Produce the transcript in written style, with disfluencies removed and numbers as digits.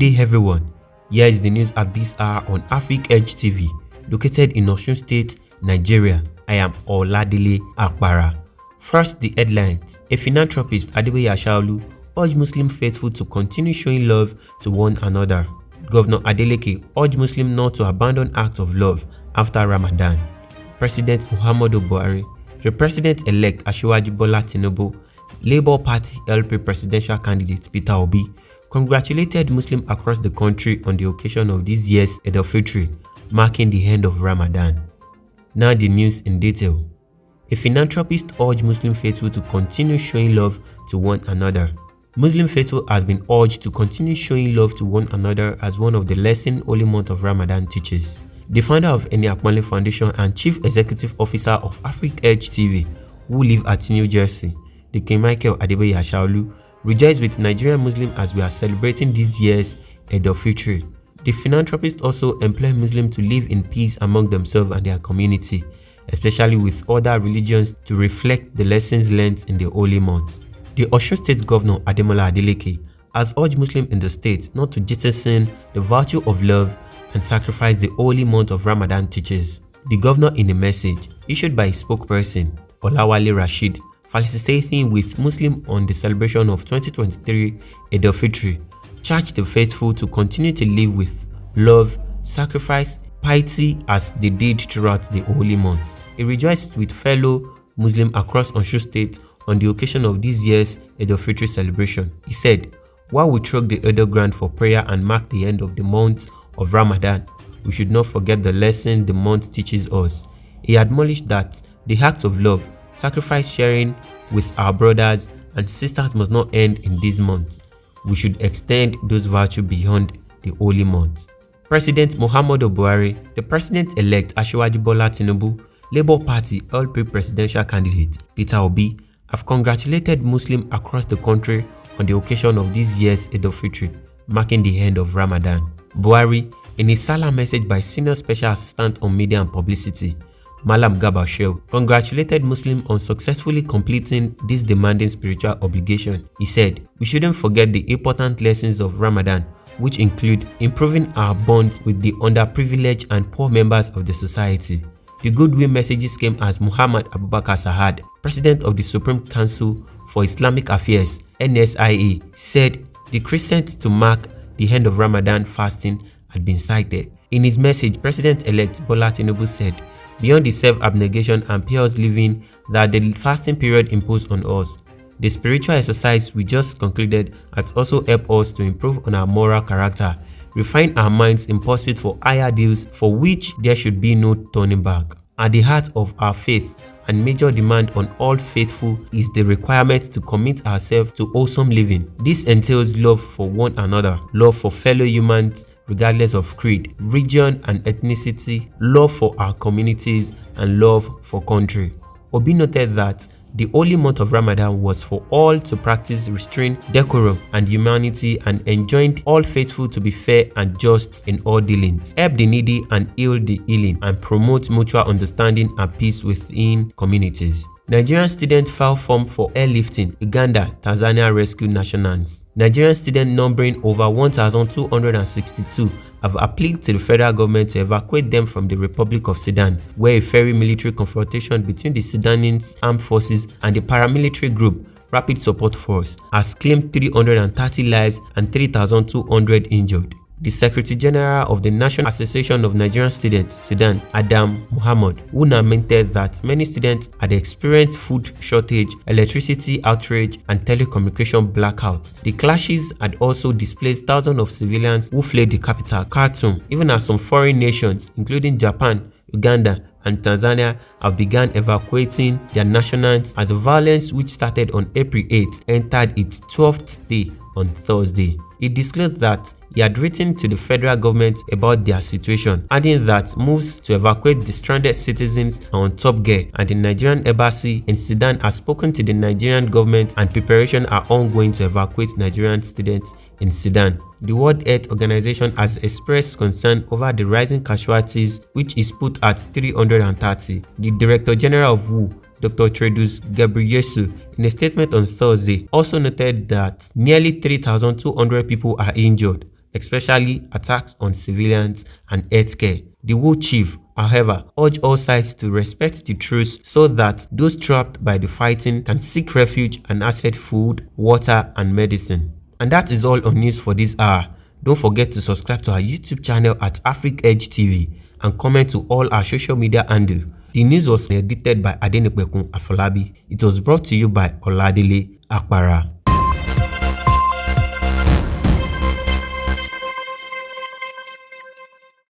day everyone, here is the news at this hour on Africa Edge TV, located in Osun State, Nigeria. I am Oladile Akbara. First, the headlines. A philanthropist, Adeboye Ashaolu, urged Muslim faithful to continue showing love to one another. Governor Adeleke urged Muslims not to abandon acts of love after Ramadan. President Muhammadu Buhari, the President-elect Asiwaju Bola Tinubu, Labour Party LP presidential candidate Peter Obi, congratulated Muslims across the country on the occasion of this year's Eid al-Fitr, marking the end of Ramadan. Now the news in detail. A philanthropist urged Muslim faithful to continue showing love to one another. Muslim faithful has been urged to continue showing love to one another as one of the lesson holy month of Ramadan teaches. The founder of Eni Akmole Foundation and Chief Executive Officer of Africa Edge TV, who live at New Jersey, the King Michael Adeboye Ashaolu, rejoiced with Nigerian Muslims as we are celebrating this year's Eid al-Fitr. The philanthropist also employed Muslims to live in peace among themselves and their community, especially with other religions, to reflect the lessons learned in the holy month. The Osun State Governor Ademola Adeleke has urged Muslims in the state not to jettison the virtue of love and sacrifice the holy month of Ramadan teaches. The governor, in a message issued by his spokesperson, Olawale Rashid, felicitating with Muslims on the celebration of 2023 Eid al-Fitr, charged the faithful to continue to live with love, sacrifice, piety as they did throughout the holy month. He rejoiced with fellow Muslims across Osun State on the occasion of this year's Eid al-Fitr celebration. He said, "While we trek the Eid ground for prayer and mark the end of the month of Ramadan, we should not forget the lesson the month teaches us." He admonished that the act of love, sacrifice, sharing with our brothers and sisters must not end in this month. We should extend those virtues beyond the holy month. President Muhammadu Buhari, the President-elect Asiwaju Bola Tinubu, Labour Party LP presidential candidate Peter Obi have congratulated Muslims across the country on the occasion of this year's Eid al-Fitr, marking the end of Ramadan. Buhari, in a Salah message by Senior Special Assistant on Media and Publicity, Malam Garba Shehu, congratulated Muslims on successfully completing this demanding spiritual obligation. He said, "We shouldn't forget the important lessons of Ramadan, which include improving our bonds with the underprivileged and poor members of the society." The goodwill messages came as Muhammad Abubakar Sahad, President of the Supreme Council for Islamic Affairs (NSIA), said the crescent to mark the end of Ramadan fasting had been sighted. In his message, President-elect Bola Tinubu said, "Beyond the self-abnegation and pious living that the fasting period imposed on us, the spiritual exercise we just concluded has also helped us to improve on our moral character, refine our minds in pursuit for higher deals for which there should be no turning back. At the heart of our faith and major demand on all faithful is the requirement to commit ourselves to wholesome living. This entails love for one another, love for fellow humans regardless of creed, region and ethnicity, love for our communities, and love for country." Obi noted that the holy month of Ramadan was for all to practice restraint, decorum, and humanity, and enjoined all faithful to be fair and just in all dealings, help the needy and heal the healing, and promote mutual understanding and peace within communities. Nigerian students file form for airlifting Uganda, Tanzania rescued nationals. Nigerian students numbering over 1,262 have appealed to the federal government to evacuate them from the Republic of Sudan, where a fiery military confrontation between the Sudanese armed forces and the paramilitary group Rapid Support Force has claimed 330 lives and 3,200 injured. The Secretary General of the National Association of Nigerian Students, Sudan, Adam Muhammad, who lamented that many students had experienced food shortage, electricity outrage, and telecommunication blackouts. The clashes had also displaced thousands of civilians who fled the capital, Khartoum, even as some foreign nations, including Japan, Uganda, and Tanzania, have begun evacuating their nationals as the violence, which started on April 8, entered its 12th day on Thursday. It disclosed that he had written to the federal government about their situation, adding that moves to evacuate the stranded citizens are on top gear, and the Nigerian embassy in Sudan has spoken to the Nigerian government and preparations are ongoing to evacuate Nigerian students in Sudan. The World Health Organization has expressed concern over the rising casualties, which is put at 330. The Director General of WHO, Dr. Tedros Ghebreyesus, in a statement on Thursday, also noted that nearly 3,200 people are injured. especially attacks on civilians and healthcare. The war chief, however, urged all sides to respect the truce so that those trapped by the fighting can seek refuge and access food, water, and medicine. And that is all on news for this hour. Don't forget to subscribe to our YouTube channel at Africa Edge TV and comment to all our social media handle. The news was edited by Adenipekun Afolabi. It was brought to you by Oladele Akpara.